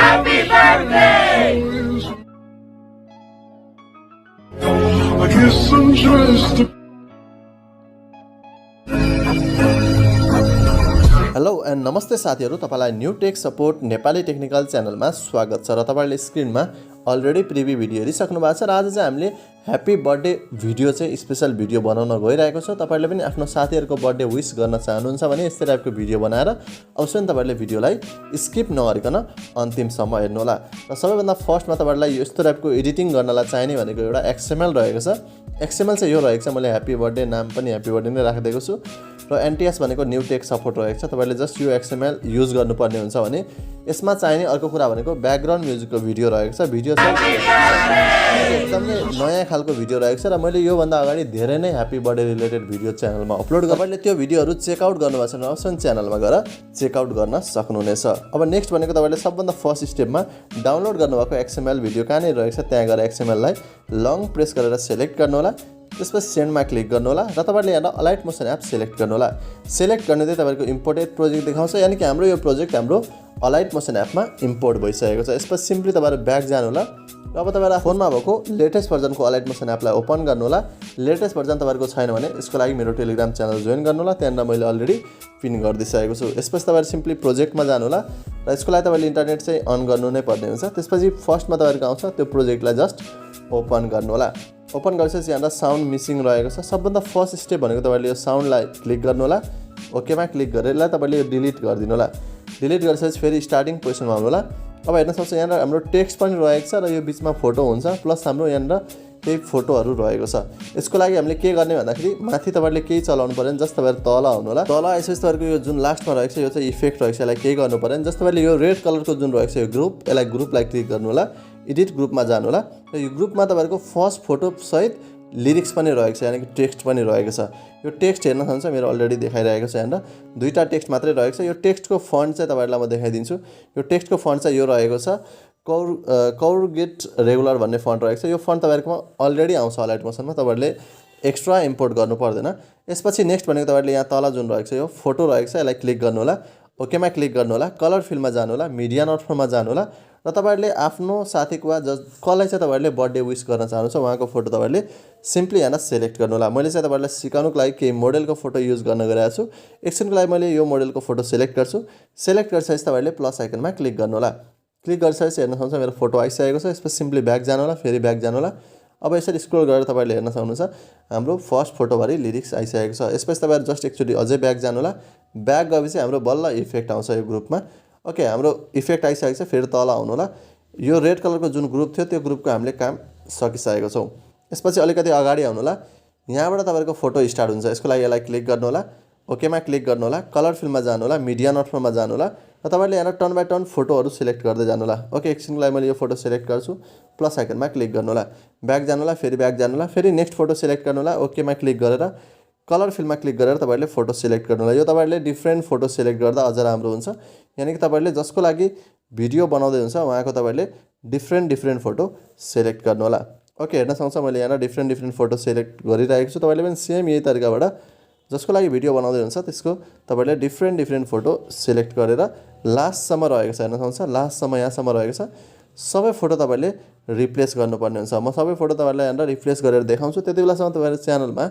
Happy birthday! I guess I'm just a hello and नमस्ते साथीहरु, तपाईलाई new tech support Nepali technical च्यानलमा स्वागत छ र तपाईले स्क्रिनमा अलरेडी प्रिभ्यू भिडियो हेरिसक्नु भएको छ र आज चाहिँ हामीले ह्यापी बर्थडे भिडियो चाहिँ स्पेशल भिडियो बनाउन गइरहेको छ। तपाईले पनि आफ्नो साथीहरुको बर्थडे विश गर्न चाहनुहुन्छ भने यस्तै टाइपको भिडियो बनाएर अवश्य नै तपाईले भिडियोलाई स्किप नगरिकन अन्तिमसम्म हेर्नु होला। र सबैभन्दा फर्स्टमा तपाईलाई यस्तो टाइपको एडिटिङ गर्नलाई चाहिने भनेको एउटा XML रहेको छ। XML चाहिँ यो रहेको छ, मैले ह्यापी बर्थडे नाम पनि ह्यापी बर्थडे नै राखिदिएको छु र NTS भनेको न्यू टेक सपोर्ट रहेको छ। तपाईले जस्ट यो XML युज गर्नुपर्ने हुन्छ भने यसमा चाहिने अर्को कुरा भनेको ब्याकग्राउन्ड म्युजिकको भिडियो रहेको छ। भिडियो चाहिँ एकदमै नयाँ खालको भिडियो रहेको छ र मैले यो भन्दा अगाडि धेरै नै ह्यापी बर्थडे रिलेटेड भिडियो च्यानलमा अपलोड गरेँ। तपाईले त्यो भिडियोहरु चेकआउट गर्नुभएको छ भने अवश्य च्यानलमा गएर चेकआउट गर्न सक्नुहुनेछ। अब नेक्स्ट भनेको तपाईले सबभन्दा फर्स्ट स्टेपमा डाउनलोड गर्नुभएको XML भिडियो कहाँ नै रहेको छ त्यहाँ गएर XML लाई लङ प्रेस गरेर सिलेक्ट गर्नु होला। त्यसपछि सेन्डमा क्लिक गर्नु होला र तपाईले यहाँ अलाइटमोसन एप सिलेक्ट गर्नु होला। सिलेक्ट गर्ने चाहिँ तपाईको इम्पोर्टेड प्रोजेक्ट देखाउँछ, यानी कि हाम्रो यो प्रोजेक्ट हाम्रो अलाइटमोसन एपमा इम्पोर्ट भइसकेको छ। यसपछि सिम्पली तपाईहरु ब्याक जानु होला र अब तपाईहरु फोनमा भएको लेटेस्ट भर्जनको अलाइटमोसन एपलाई ओपन गर्नु होला। लेटेस्ट भर्जन तपाईहरुको छैन भने यसको लागि मेरो टेलिग्राम च्यानल जोइन गर्नु होला, त्यहाँ मैले अलरेडी पिन गरिदिसकेको छु। यसपछि तपाईहरु सिम्पली प्रोजेक्टमा जानु होला र यसको लागि तपाईले इन्टरनेट चाहिँ अन गर्नु नै पर्ने हुन्छ। त्यसपछि फर्स्टमा तपाईहरुको आउँछ त्यो प्रोजेक्टलाई जस्ट ओपन गर्नु होला। ओपन गरेपछि यहाँ साउन्ड मिसिङ रहेको छ। सबभन्दा फर्स्ट स्टेप भनेको तपाईले यो साउन्डलाई क्लिक गर्नु होला। ओकेमा क्लिक गरेर तपाईले यो डिलिट गरिदिनु होला। डिलिट गरेपछि फेरि स्टार्टिङ पोजिसनमा आउनु होला। अब हेर्न सक्नुहुन्छ यहाँ हाम्रो टेक्स्ट पनि रहेको छ र यो बीचमा फोटो हुन्छ, प्लस हाम्रो यहाँ केही फोटोहरू रहेको छ। यसको लागि हामीले के गर्ने भन्दाखेरि माथि तपाईले केही चलाउनु पर्दैन, जस्ट तपाईहरु तल आउनु होला। तल आएपछि तपाईहरुको यो जुन लास्टमा रहेको छ यो चाहिँ इफेक्ट रहेको छ, यसलाई केही गर्नु पर्दैन। जस्ट तपाईले यो रेड कलरको जुन रहेको छ यो ग्रुप, यसलाई ग्रुपलाई क्लिक गर्नु होला। एडिट ग्रुपमा जानु होला र यो ग्रुपमा तपाईहरुको फर्स्ट फोटो सहित लिरिक्स पनि रहेको छ, यानी कि टेक्स्ट पनि रहेको छ। यो टेक्स्ट हेर्न सक्नुहुन्छ मेरो अलरेडी देखाइरहेको छ। यहाँ दुईटा टेक्स्ट मात्रै रहेको छ। यो टेक्स्टको फन्ट चाहिँ तपाईहरुलाई म देखाइदिन्छु। यो टेक्स्टको फन्ट चाहिँ यो रहेको छ, कौरगेट रेगुलर भन्ने फन्ट रहेको छ। यो फन्ट तपाईहरुकोमा अलरेडी आउँछ अलाइटमोसनमा, तपाईहरुले एक्स्ट्रा इम्पोर्ट गर्नु पर्दैन। यसपछि नेक्स्ट भनेको तपाईहरुले यहाँ तल जुन रहेको छ यो फोटो रहेको छ, यसलाई क्लिक गर्नु होला। ओकेमा क्लिक गर्नु होला। कलर फिल्डमा जानु होला। मिडिया नटमा जानु होला र तपाईहरुले आफ्नो साथीको वा कसलाई चाहिँ तपाईहरुले बर्थडे विश गर्न चाहनुहुन्छ उहाँको फोटो तपाईहरुले सिम्पली यहाँ सेलेक्ट गर्नु होला। मैले चाहिँ तपाईहरुलाई सिकाउनको लागि केही मोडलको फोटो युज गर्न गइरहेको छु। एकछिनको लागि मैले यो मोडलको फोटो सिलेक्ट गर्छु। सिलेक्ट गरिसकेपछि तपाईहरुले प्लस आइकनमा क्लिक गर्नु होला। क्लिक गरिसकेपछि हेर्न सक्नुहुन्छ मेरो फोटो आइसकेको छ। यसपछि सिम्पली ब्याक जानु होला, फेरि ब्याक जानु होला। अब यसरी स्क्रोल गरेर तपाईहरुले हेर्न सक्नुहुन्छ हाम्रो फर्स्ट फोटोभरि लिरिक्स आइसकेको छ। यसपछि तपाईहरु जस्ट एकचोटी अझै ब्याक जानु होला। ब्याक गएपछि हाम्रो बल्ल इफेक्ट आउँछ यो ग्रुपमा। ओके, हाम्रो इफेक्ट आइसकेको छ। फेरि तल आउनु होला। यो रेड कलरको जुन ग्रुप थियो त्यो ग्रुपको हामीले काम सकिसकेको छौँ। यसपछि अलिकति अगाडि आउनु होला। यहाँबाट तपाईहरुको फोटो स्टार्ट हुन्छ। यसको लागि यसलाई क्लिक गर्नु होला। ओकेमा क्लिक गर्नु होला। कलर फिल्डमा जानु होला। मिडिया नटमा जानु होला र तपाईहरुले यहाँ टर्न बाइ टर्न फोटोहरू सिलेक्ट गर्दै जानु होला। ओके, एकछिनको लागि मैले यो फोटो सिलेक्ट गर्छु। प्लस आइकनमा क्लिक गर्नु होला। ब्याक जानु होला। फेरि ब्याक जानु होला। फेरि नेक्स्ट फोटो सिलेक्ट गर्नु होला। ओकेमा क्लिक गरेर कलर फिल्डमा क्लिक गरेर तपाईहरुले फोटो सिलेक्ट गर्नु होला। यो तपाईहरुले डिफ्रेन्ट फोटो सिलेक्ट गर्दा अझ राम्रो हुन्छ, यानी कि तपाईहरुले जसको लागि भिडियो बनाउँदै हुन्छ उहाँको तपाईहरुले डिफ्रेन्ट फोटो सिलेक्ट गर्नु होला। ओके, हेर्न सक्नुहुन्छ मैले यहाँ डिफ्रेन्ट फोटो सिलेक्ट गरिरहेको छु। तपाईहरुले पनि सेम यही तरिकाबाट जसको लागि भिडियो बनाउँदै हुन्छ त्यसको तपाईहरुले डिफ्रेन्ट फोटो सिलेक्ट गरेर लास्टसम्म रहेको छ। हेर्न सक्नुहुन्छ लास्टसम्म यहाँसम्म रहेको छ। सबै फोटो तपाईहरुले रिप्लेस गर्नुपर्ने हुन्छ। म सबै फोटो तपाईहरुलाई यहाँ रिप्लेस गरेर देखाउँछु। त्यतिबेलासम्म तपाईहरु च्यानलमा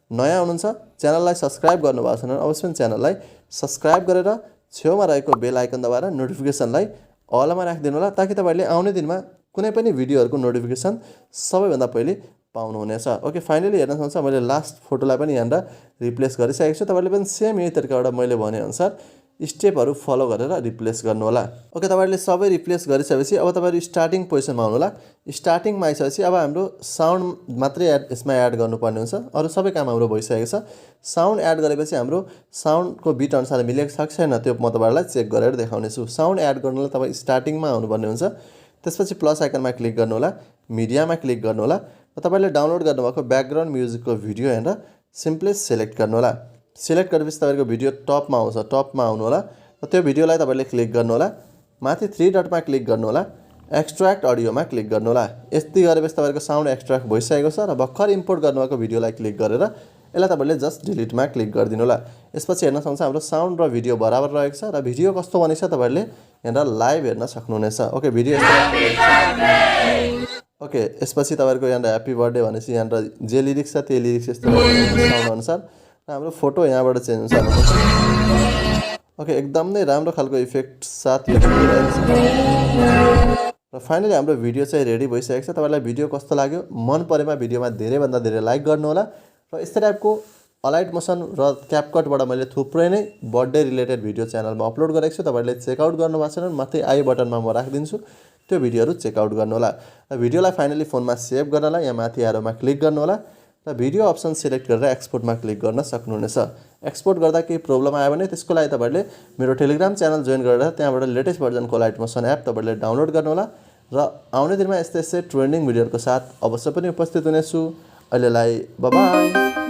नयाँ हुनुहुन्छ, च्यानललाई सब्स्क्राइब गर्नुभएको छैन अवश्य च्यानललाई सब्स्क्राइब गरेर छेउमा रहेको बेल आइकन दबाएर नोटिफिकेसनलाई अलमा राखिदिनु होला, ताकि तपाईहरुले आउने दिनमा कुनै पनि भिडियोहरुको नोटिफिकेसन सबैभन्दा पहिले पाउनुहुनेछ। ओके, फाइनली हेर्न सक्नुहुन्छ मैले लास्ट फोटोलाई पनि यहाँ रिप्लेस गरिसकेको छु। तपाईहरुले पनि सेम यही तरिकाबाट मैले भने अनुसार स्टेपहरु फलो गरेर रिप्लेस गर्नु होला। ओके, तपाईहरुले सबै रिप्लेस गरिसकेपछि अब तपाईहरु स्टार्टिङ पोजिसनमा आउनु होला। स्टार्टिङमा आइसकेपछि अब हाम्रो साउन्ड मात्रै यसमा एड गर्नुपर्ने हुन्छ, अरु सबै काम हाम्रो भइसकेको छ। साउन्ड एड गरेपछि हाम्रो साउन्डको बिट अनुसार मिलेको छ कि छैन त्यो म तपाईहरुलाई चेक गरेर देखाउने छु। साउन्ड एड गर्नलाई तपाई स्टार्टिङमा आउनुपर्ने हुन्छ। त्यसपछि प्लस आइकनमा क्लिक गर्नु होला। मिडियामा क्लिक गर्नु होला र तपाईले डाउनलोड गर्नुभएको ब्याकग्राउन्ड म्युजिकको भिडियो हेरेर सिम्पली सिलेक्ट गर्नु होला। सिलेक्ट गरेपछि तपाईको भिडियो टपमा आउँछ। टपमा आउनु होला र त्यो भिडियोलाई तपाईले क्लिक गर्नु होला। माथि 3 डटमा क्लिक गर्नु होला। एक्सट्र्याक्ट अडियोमा क्लिक गर्नु होला। यति गरेपछि तपाईको साउन्ड एक्सट्र्याक्ट भइसकेको छ र भर्खर इम्पोर्ट गर्नुभएको भिडियोलाई क्लिक गरेर यसलाई तपाईँले जस्ट डिलिटमा क्लिक गरिदिनु होला। यसपछि हेर्न सक्नुहुन्छ हाम्रो साउन्ड र भिडियो बराबर रहेको छ र भिडियो कस्तो बनेको छ तपाईँले यहाँनिर लाइभ हेर्न सक्नुहुनेछ। ओके भिडियो ओके यसपछि तपाईँको यहाँनिर ह्याप्पी बर्थडे भनेपछि यहाँनिर जे लिरिक्स छ त्यो लिरिक्स यस्तो साउन्ड अनुसार र हाम्रो फोटो यहाँबाट चेन्ज हुन्छ। ओके एकदम नै राम्रो खालको इफेक्ट साथ यो र फाइनली हाम्रो भिडियो चाहिँ रेडी भइसकेको छ। तपाईँलाई भिडियो कस्तो लाग्यो मन परेमा भिडियोमा धेरैभन्दा धेरै लाइक गर्नु होला र यस्तै टाइपको अलाइट मोसन र क्यापकटबाट मैले थुप्रै नै बर्थडे रिलेटेड भिडियो च्यानलमा अपलोड गरेको छु। तपाईँले चेकआउट गर्नुभएको छैन माथि आई बटनमा म राखिदिन्छु, त्यो भिडियोहरू चेकआउट गर्नु होला। र भिडियोलाई फाइनली फोनमा सेभ गर्नलाई यहाँ माथि एरोमा क्लिक गर्नु होला र भिडियो अप्सन सिलेक्ट गरेर एक्सपोर्टमा क्लिक गर्न सक्नुहुनेछ। एक्सपोर्ट गर्दा केही प्रब्लम आयो भने त्यसको लागि तपाईँले मेरो टेलिग्राम च्यानल जोइन गरेर त्यहाँबाट लेटेस्ट भर्जनको अलाइटमोसन एप तपाईँले डाउनलोड गर्नु होला र आउने दिनमा यस्तै ट्रेन्डिङ भिडियोहरूको साथ अवश्य पनि उपस्थित हुनेछु। अहिलेलाई बाइ बाइ।